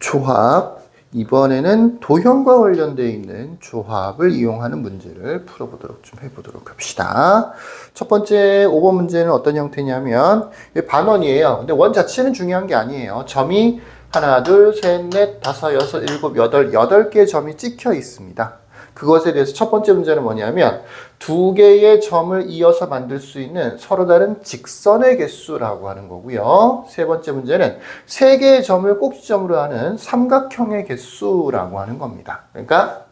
조합, 이번에는 도형과 관련되어 있는 조합을 이용하는 문제를 풀어보도록 좀 해보도록 합시다. 첫 번째 5번 문제는 어떤 형태냐면 반원이에요. 근데 원 자체는 중요한 게 아니에요. 점이 하나, 둘, 셋, 넷, 다섯, 여섯, 일곱, 여덟 개의 점이 찍혀 있습니다. 그것에 대해서 첫 번째 문제는 뭐냐면 두 개의 점을 이어서 만들 수 있는 서로 다른 직선의 개수라고 하는 거고요. 세 번째 문제는 세 개의 점을 꼭지점으로 하는 삼각형의 개수라고 하는 겁니다. 그러니까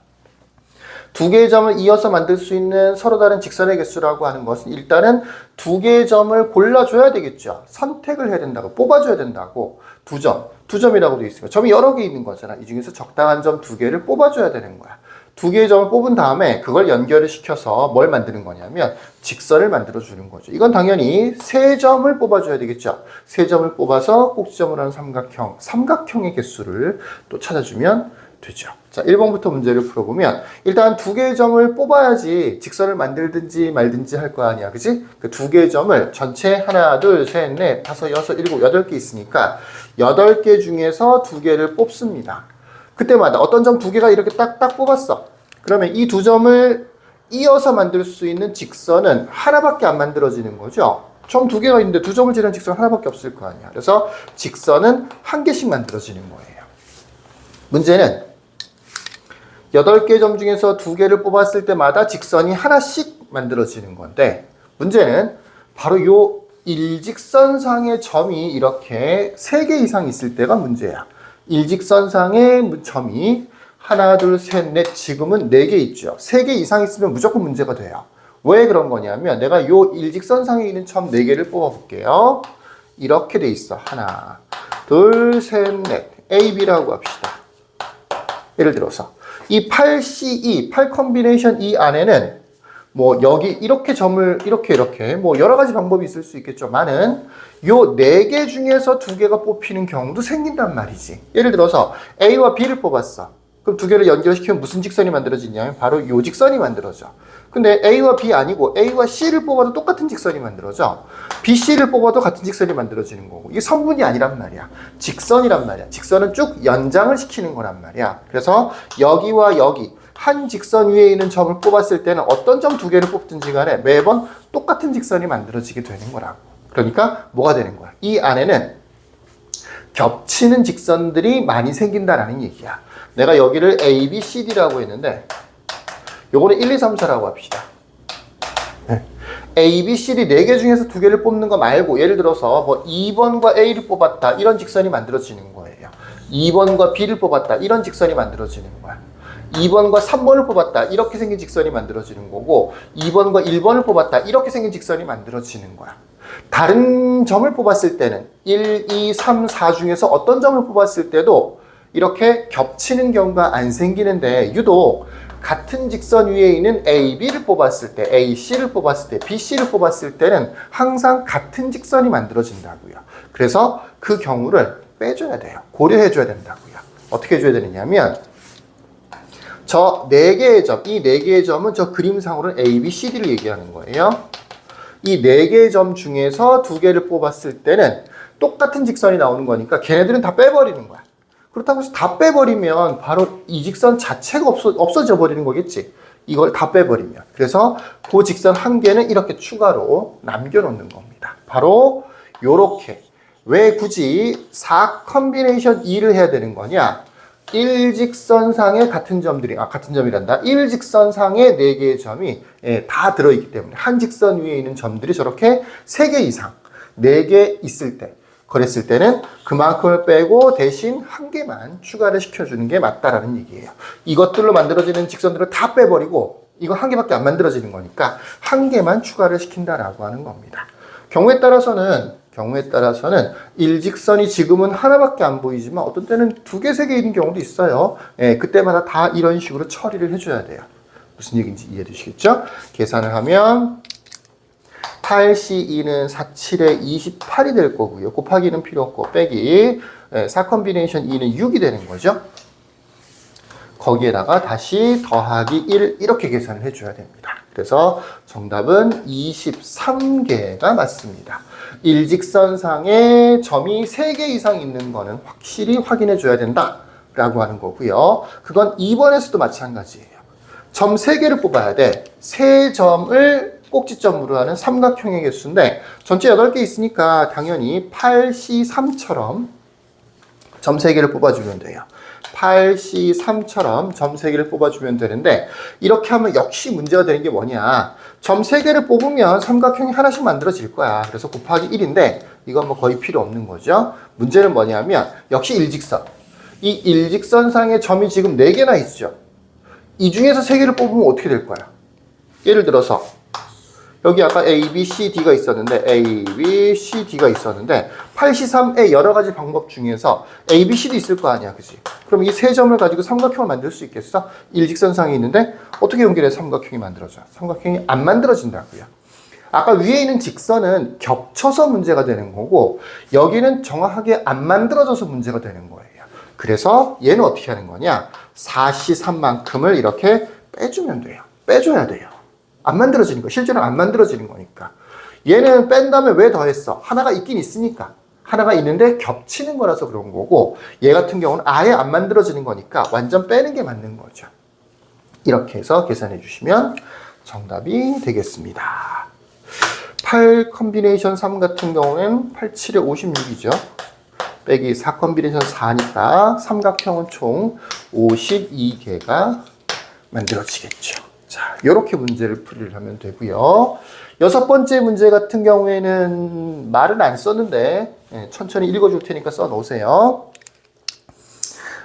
두 개의 점을 이어서 만들 수 있는 서로 다른 직선의 개수라고 하는 것은 일단은 두 개의 점을 골라줘야 되겠죠. 선택을 해야 된다고, 뽑아줘야 된다고. 두 점이라고 되어 있습니다. 점이 여러 개 있는 거잖아. 이 중에서 적당한 점 두 개를 뽑아줘야 되는 거야. 두 개의 점을 뽑은 다음에 그걸 연결을 시켜서 뭘 만드는 거냐면 직선을 만들어 주는 거죠. 이건 당연히 세 점을 뽑아줘야 되겠죠. 세 점을 뽑아서 꼭지점으로 하는 삼각형의 개수를 또 찾아주면 되죠. 자, 1번부터 문제를 풀어보면 일단 두 개의 점을 뽑아야지 직선을 만들든지 말든지 할 거 아니야. 그치? 그 두 개의 점을 전체 하나, 둘, 셋, 넷, 다섯, 여섯, 일곱, 여덟 개 있으니까 8개 중에서 두 개를 뽑습니다. 그때마다 어떤 점 두 개가 이렇게 딱딱 뽑았어. 그러면 이 두 점을 이어서 만들 수 있는 직선은 하나밖에 안 만들어지는 거죠. 점 두 개가 있는데 두 점을 지르는 직선 하나밖에 없을 거 아니야. 그래서 직선은 한 개씩 만들어지는 거예요. 문제는 8개 점 중에서 두 개를 뽑았을 때마다 직선이 하나씩 만들어지는 건데 문제는 바로 요 일직선상의 점이 이렇게 3개 이상 있을 때가 문제야. 일직선상의 점이 하나, 둘, 셋, 넷, 지금은 4개 있죠. 3개 이상 있으면 무조건 문제가 돼요. 왜 그런 거냐면 내가 요 일직선상에 있는 점 4개를 뽑아볼게요. 이렇게 돼 있어. 하나, 둘, 셋, 넷. A, B라고 합시다. 예를 들어서 이 8CE, 8 컨비네이션 E 안에는 뭐 여기 이렇게 점을 이렇게 뭐 여러 가지 방법이 있을 수 있겠지만은 요 4개 중에서 2개가 뽑히는 경우도 생긴단 말이지. 예를 들어서 A와 B를 뽑았어. 그럼 두 개를 연결시키면 무슨 직선이 만들어지냐면 바로 요 직선이 만들어져. 근데 A와 B 아니고 A와 C를 뽑아도 똑같은 직선이 만들어져. B, C를 뽑아도 같은 직선이 만들어지는 거고. 이게 선분이 아니란 말이야. 직선이란 말이야. 직선은 쭉 연장을 시키는 거란 말이야. 그래서 여기와 여기 한 직선 위에 있는 점을 뽑았을 때는 어떤 점 2개를 뽑든지 간에 매번 똑같은 직선이 만들어지게 되는 거라고. 그러니까 뭐가 되는 거야? 이 안에는 겹치는 직선들이 많이 생긴다라는 얘기야. 내가 여기를 A, B, C, D라고 했는데 요거는 1, 2, 3, 4라고 합시다. A, B, C, D 4개 중에서 2개를 뽑는 거 말고 예를 들어서 뭐 2번과 A를 뽑았다 이런 직선이 만들어지는 거예요. 2번과 B를 뽑았다 이런 직선이 만들어지는 거야. 2번과 3번을 뽑았다 이렇게 생긴 직선이 만들어지는 거고 2번과 1번을 뽑았다 이렇게 생긴 직선이 만들어지는 거야. 다른 점을 뽑았을 때는 1, 2, 3, 4 중에서 어떤 점을 뽑았을 때도 이렇게 겹치는 경우가 안 생기는데 유독 같은 직선 위에 있는 A, B를 뽑았을 때, A, C를 뽑았을 때, B, C를 뽑았을 때는 항상 같은 직선이 만들어진다고요. 그래서 그 경우를 빼줘야 돼요. 고려해줘야 된다고요. 어떻게 해줘야 되느냐면 저 4개의 점, 이 4개의 점은 저 그림상으로는 A, B, C, D를 얘기하는 거예요. 이 4개의 점 중에서 2개를 뽑았을 때는 똑같은 직선이 나오는 거니까 걔네들은 다 빼버리는 거야. 그렇다고 해서 다 빼버리면 바로 이 직선 자체가 없어져 버리는 거겠지. 이걸 다 빼버리면. 그래서 그 직선 한 개는 이렇게 추가로 남겨놓는 겁니다. 바로 요렇게. 왜 굳이 4 컨비네이션 2를 해야 되는 거냐? 일직선상의 같은 점이란다. 일직선상의 4개의 점이 다 들어있기 때문에 한 직선 위에 있는 점들이 저렇게 3개 이상, 4개 있을 때 그랬을 때는 그만큼을 빼고 대신 한 개만 추가를 시켜주는 게 맞다라는 얘기예요. 이것들로 만들어지는 직선들을 다 빼버리고 이거 한 개밖에 안 만들어지는 거니까 한 개만 추가를 시킨다라고 하는 겁니다. 경우에 따라서는 일직선이 지금은 하나밖에 안 보이지만 어떤 때는 2개, 3개 있는 경우도 있어요. 그때마다 다 이런 식으로 처리를 해줘야 돼요. 무슨 얘기인지 이해해 주시겠죠? 계산을 하면 8C2는 4, 7에 28이 될 거고요. 곱하기는 필요 없고 빼기 4 컨비네이션 2는 6이 되는 거죠. 거기에다가 다시 더하기 1 이렇게 계산을 해줘야 됩니다. 그래서 정답은 23개가 맞습니다. 일직선상에 점이 3개 이상 있는 거는 확실히 확인해 줘야 된다. 라고 하는 거고요. 그건 2번에서도 마찬가지예요. 점 3개를 뽑아야 돼. 3점을 꼭지점으로 하는 삼각형의 개수인데 전체 8개 있으니까 당연히 8C3처럼 점 3개를 뽑아주면 돼요. 8C3처럼 점 3개를 뽑아주면 되는데 이렇게 하면 역시 문제가 되는 게 뭐냐. 점 3개를 뽑으면 삼각형이 하나씩 만들어질 거야. 그래서 곱하기 1인데 이건 뭐 거의 필요 없는 거죠. 문제는 뭐냐면 역시 일직선. 이 일직선상의 점이 지금 4개나 있죠. 이 중에서 3개를 뽑으면 어떻게 될 거야? 예를 들어서 여기 아까 A, B, C, D가 있었는데 A, B, C, D가 있었는데 8C3의 여러 가지 방법 중에서 A, B, C도 있을 거 아니야. 그치? 그럼 이 3점을 가지고 삼각형을 만들 수 있겠어? 일직선상에 있는데 어떻게 연결해 삼각형이 만들어져요? 삼각형이 안 만들어진다고요. 아까 위에 있는 직선은 겹쳐서 문제가 되는 거고 여기는 정확하게 안 만들어져서 문제가 되는 거예요. 그래서 얘는 어떻게 하는 거냐? 4C3만큼을 이렇게 빼주면 돼요. 빼줘야 돼요. 안 만들어지는 거. 실제로 안 만들어지는 거니까. 얘는 뺀 다음에 왜 더했어? 하나가 있긴 있으니까. 하나가 있는데 겹치는 거라서 그런 거고 얘 같은 경우는 아예 안 만들어지는 거니까 완전 빼는 게 맞는 거죠. 이렇게 해서 계산해 주시면 정답이 되겠습니다. 8 컨비네이션 3 같은 경우는 87에 56이죠. 빼기 4 컨비네이션 4니까 삼각형은 총 52개가 만들어지겠죠. 자, 이렇게 문제를 풀이하면 되고요. 6번째 문제 같은 경우에는 말은 안 썼는데 천천히 읽어줄 테니까 써놓으세요.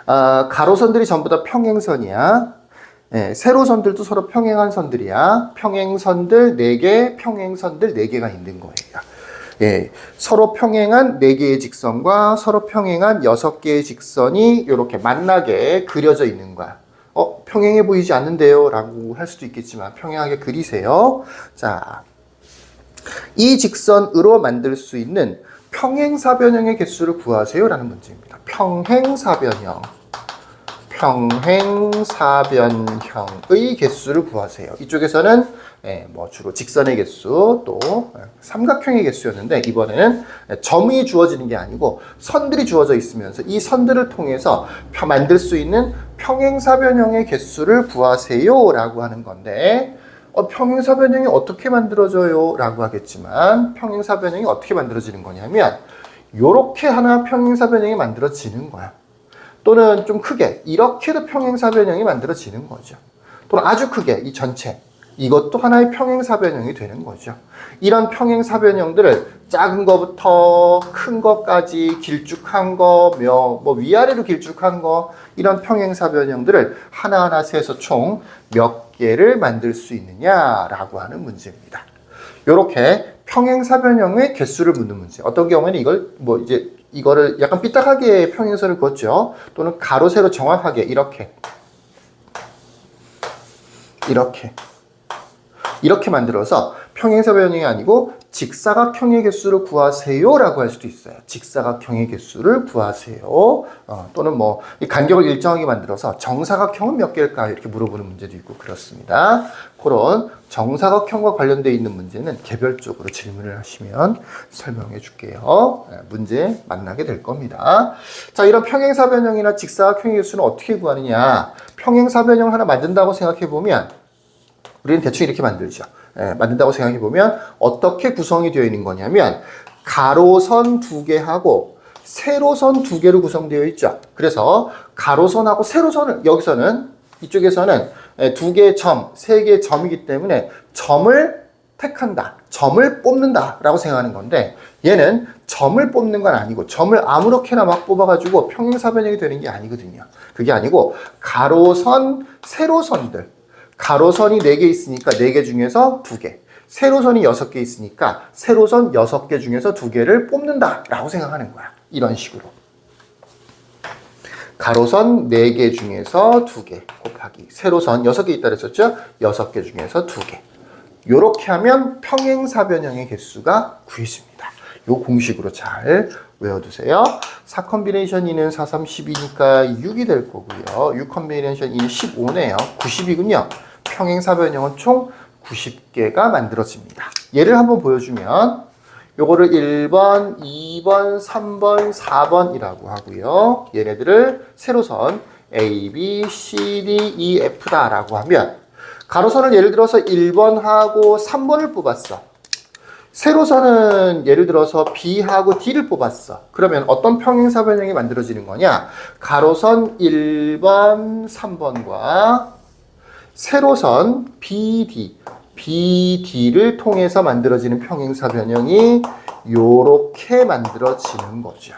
가로선들이 전부 다 평행선이야. 세로선들도 서로 평행한 선들이야. 평행선들 4개, 평행선들 4개가 있는 거예요. 서로 평행한 4개의 직선과 서로 평행한 6개의 직선이 이렇게 만나게 그려져 있는 거야. 평행해 보이지 않는데요? 라고 할 수도 있겠지만 평행하게 그리세요. 자, 이 직선으로 만들 수 있는 평행사변형의 개수를 구하세요 라는 문제입니다. 평행사변형. 평행사변형의 개수를 구하세요. 이쪽에서는 주로 직선의 개수 또 삼각형의 개수였는데 이번에는 점이 주어지는 게 아니고 선들이 주어져 있으면서 이 선들을 통해서 만들 수 있는 평행사변형의 개수를 구하세요 라고 하는 건데 평행사변형이 어떻게 만들어져요? 라고 하겠지만 평행사변형이 어떻게 만들어지는 거냐면 요렇게 하나 평행사변형이 만들어지는 거야. 또는 좀 크게 이렇게도 평행사변형이 만들어지는 거죠. 또는 아주 크게 이 전체 이것도 하나의 평행사변형이 되는 거죠. 이런 평행사변형들을 작은 거부터 큰 거까지 길쭉한 거, 위아래로 길쭉한 거 이런 평행사변형들을 하나하나 세서 총 몇 개를 만들 수 있느냐라고 하는 문제입니다. 이렇게 평행사변형의 개수를 묻는 문제. 어떤 경우에는 이거를 약간 삐딱하게 평행선을 그었죠. 또는 가로 세로 정확하게 이렇게 만들어서 평행사변형이 아니고 직사각형의 개수를 구하세요 라고 할 수도 있어요. 직사각형의 개수를 구하세요. 또는 이 간격을 일정하게 만들어서 정사각형은 몇 개일까 이렇게 물어보는 문제도 있고 그렇습니다. 그런 정사각형과 관련되어 있는 문제는 개별적으로 질문을 하시면 설명해 줄게요. 문제 만나게 될 겁니다. 자, 이런 평행사변형이나 직사각형의 개수는 어떻게 구하느냐. 평행사변형 하나 만든다고 생각해 보면 우리는 대충 이렇게 만들죠. 만든다고 생각해 보면 어떻게 구성이 되어 있는 거냐면 가로선 2개하고 세로선 2개로 구성되어 있죠. 그래서 가로선하고 세로선을 이쪽에서는 2개의 점, 3개의 점이기 때문에 점을 택한다. 점을 뽑는다 라고 생각하는 건데 얘는 점을 뽑는 건 아니고 점을 아무렇게나 막 뽑아가지고 평행사변형이 되는 게 아니거든요. 그게 아니고 가로선, 세로선들 가로선이 4개 있으니까 4개 중에서 2개. 세로선이 6개 있으니까 세로선 6개 중에서 2개를 뽑는다 라고 생각하는 거야. 이런 식으로. 가로선 4개 중에서 2개 곱하기 세로선 6개 있다 그랬었죠? 6개 중에서 2개. 요렇게 하면 평행사변형의 개수가 구해집니다. 요 공식으로 잘 외워두세요. 4 컨비네이션 2는 4, 3, 12니까 6이 될 거고요. 6 컨비네이션 2는 15네요. 90이군요. 평행사변형은 총 90개가 만들어집니다. 예를 한번 보여주면 요거를 1번, 2번, 3번, 4번이라고 하고요. 얘네들을 세로선 A, B, C, D, E, F다라고 하면 가로선을 예를 들어서 1번하고 3번을 뽑았어. 세로선은 예를 들어서 B하고 D를 뽑았어. 그러면 어떤 평행사 변형이 만들어지는 거냐? 가로선 1번, 3번과 세로선 BD를 통해서 만들어지는 평행사 변형이 요렇게 만들어지는 거죠.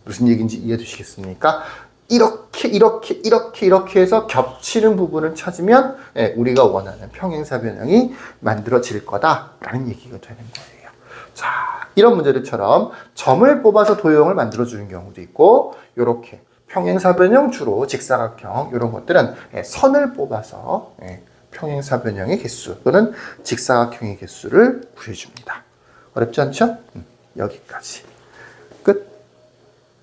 무슨 얘기인지 이해되시겠습니까? 이렇게 해서 겹치는 부분을 찾으면 우리가 원하는 평행사 변형이 만들어질 거다라는 얘기가 되는 거예요. 자, 이런 문제들처럼 점을 뽑아서 도형을 만들어주는 경우도 있고 이렇게 평행사 변형 주로 직사각형 이런 것들은 선을 뽑아서 평행사 변형의 개수 또는 직사각형의 개수를 구해줍니다. 어렵지 않죠? 여기까지.